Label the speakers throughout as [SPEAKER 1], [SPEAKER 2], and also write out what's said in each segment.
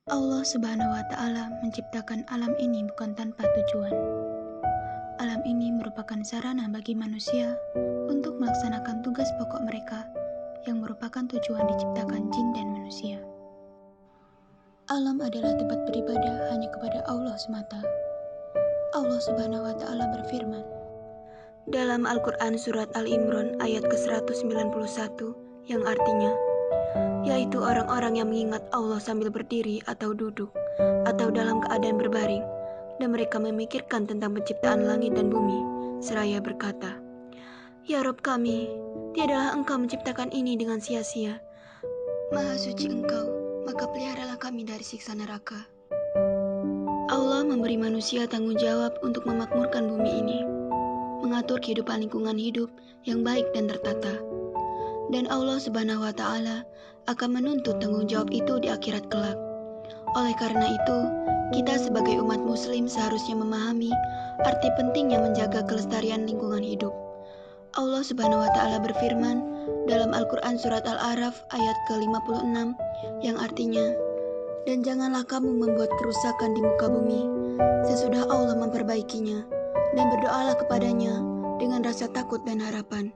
[SPEAKER 1] Allah Subhanahu wa Ta'ala menciptakan alam ini bukan tanpa tujuan. Alam ini merupakan sarana bagi manusia untuk melaksanakan tugas pokok mereka yang merupakan tujuan diciptakan jin dan manusia. Alam adalah tempat beribadah hanya kepada Allah semata. Allah Subhanahu wa Ta'ala berfirman dalam Al-Quran Surat Al-Imran ayat ke-191 yang artinya, yaitu orang-orang yang mengingat Allah sambil berdiri atau duduk, atau dalam keadaan berbaring, dan mereka memikirkan tentang penciptaan langit dan bumi, seraya berkata, Ya Rob kami, tiadalah Engkau menciptakan ini dengan sia-sia. Maha suci Engkau, maka peliharalah kami dari siksa neraka. Allah memberi manusia tanggung jawab untuk memakmurkan bumi ini, mengatur kehidupan lingkungan hidup yang baik dan tertata. Dan Allah Subhanahu wa Ta'ala akan menuntut tanggung jawab itu di akhirat kelak. Oleh karena itu, kita sebagai umat muslim seharusnya memahami arti pentingnya menjaga kelestarian lingkungan hidup. Allah Subhanahu wa Ta'ala berfirman dalam Al-Quran Surat Al-A'raf ayat ke-56 yang artinya, dan janganlah kamu membuat kerusakan di muka bumi sesudah Allah memperbaikinya, dan berdoalah kepadanya dengan rasa takut dan harapan.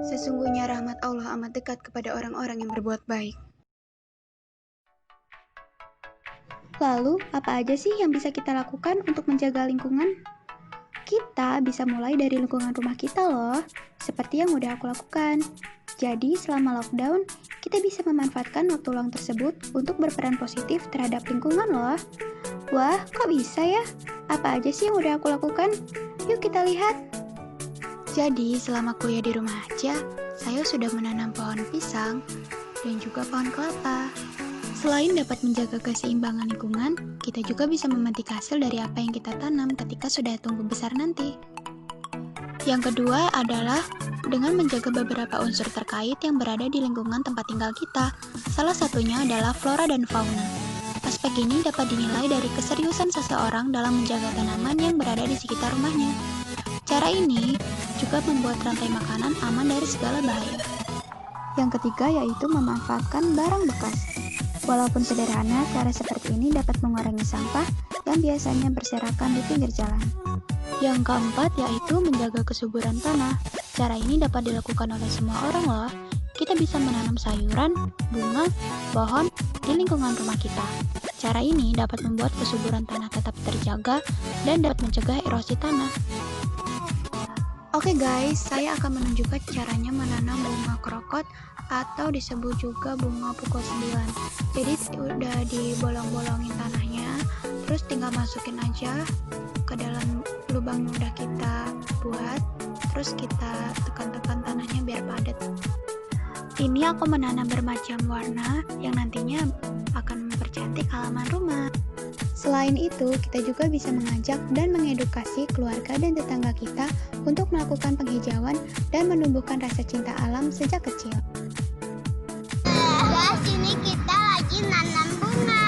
[SPEAKER 1] Sesungguhnya rahmat Allah amat dekat kepada orang-orang yang berbuat baik.
[SPEAKER 2] Lalu, apa aja sih yang bisa kita lakukan untuk menjaga lingkungan? Kita bisa mulai dari lingkungan rumah kita loh, seperti yang udah aku lakukan. Jadi, selama lockdown, kita bisa memanfaatkan waktu luang tersebut untuk berperan positif terhadap lingkungan loh. Wah, kok bisa ya? Apa aja sih yang udah aku lakukan? Yuk kita lihat.
[SPEAKER 1] Jadi, selama kuliah di rumah aja, saya sudah menanam pohon pisang dan juga pohon kelapa. Selain dapat menjaga keseimbangan lingkungan, kita juga bisa memetik hasil dari apa yang kita tanam ketika sudah tumbuh besar nanti. Yang kedua adalah dengan menjaga beberapa unsur terkait yang berada di lingkungan tempat tinggal kita. Salah satunya adalah flora dan fauna. Aspek ini dapat dinilai dari keseriusan seseorang dalam menjaga tanaman yang berada di sekitar rumahnya. Cara ini juga membuat rantai makanan aman dari segala bahaya.
[SPEAKER 2] Yang ketiga yaitu memanfaatkan barang bekas. Walaupun sederhana, cara seperti ini dapat mengurangi sampah yang biasanya berserakan di pinggir jalan.
[SPEAKER 1] Yang keempat yaitu menjaga kesuburan tanah. Cara ini dapat dilakukan oleh semua orang loh. Kita bisa menanam sayuran, bunga, pohon di lingkungan rumah kita. Cara ini dapat membuat kesuburan tanah tetap terjaga dan dapat mencegah erosi tanah. Oke guys, saya akan menunjukkan caranya menanam bunga krokot atau disebut juga bunga pukul 9. Jadi udah dibolong-bolongin tanahnya, terus tinggal masukin aja ke dalam lubang yang udah kita buat, terus kita tekan-tekan tanahnya biar padat. Ini aku menanam bermacam warna yang nantinya akan mempercantik halaman rumah.
[SPEAKER 2] Selain itu, kita juga bisa mengajak dan mengedukasi keluarga dan tetangga kita untuk melakukan penghijauan dan menumbuhkan rasa cinta alam sejak kecil.
[SPEAKER 3] Guys, ini kita lagi nanam bunga.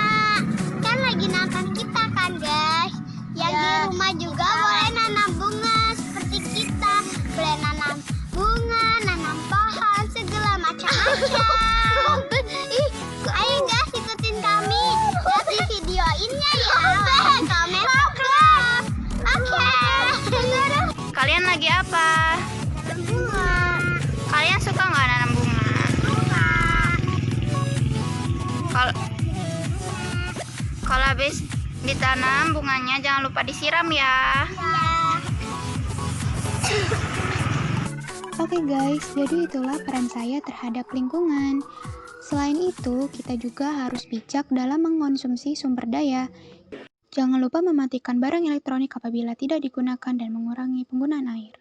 [SPEAKER 3] Kan lagi nonton kita kan guys. Yang di rumah juga boleh nanam bunga seperti kita. Boleh nanam bunga, nanam pohon, segala macam-macam. Ayo guys, ikutin kami. Lihat di videoinnya ya. Komen subscribe. Oke.
[SPEAKER 4] Kalian lagi apa?
[SPEAKER 3] Bunga.
[SPEAKER 4] Kalian suka nggak nanam bunga? Kalau habis ditanam bunganya jangan lupa disiram ya.
[SPEAKER 2] Oke guys, jadi itulah peran saya terhadap lingkungan. Selain itu, kita juga harus bijak dalam mengkonsumsi sumber daya. Jangan lupa mematikan barang elektronik apabila tidak digunakan dan mengurangi penggunaan air.